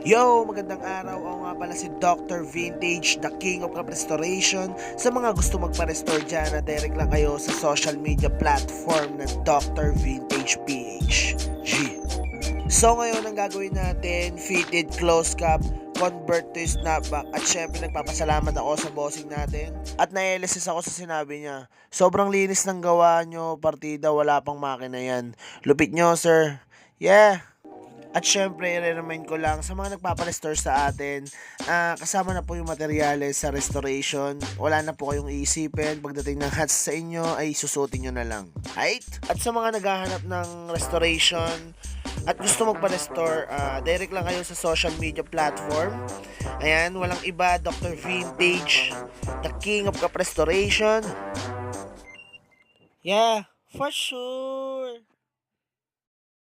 Yo! Magandang araw. Ako nga pala si Dr. Vintage, the king of cup restoration. Sa mga gusto magpa-restore dyan, na-direct lang kayo sa social media platform na Dr. Vintage PH. G. So ngayon ang gagawin natin, fitted close cap, convert to snapback, at syempre nagpapasalamat ako sa bossing natin at na-LSS ako sa sinabi niya. Sobrang linis ng gawa nyo, partida, wala pang makina yan. Lupit nyo, sir. Yeah. At syempre, i-remind ko lang sa mga nagpapa-restore sa atin, kasama na po yung materyales sa restoration. Wala na po kayong iisipin. Pagdating ng hats sa inyo, ay susutin nyo na lang. Right? At sa mga naghahanap ng restoration at gusto magpa-restore, direct lang kayo sa social media platform. Ayan, walang iba, Dr. Vintage, the king of cup restoration. Yeah, for sure.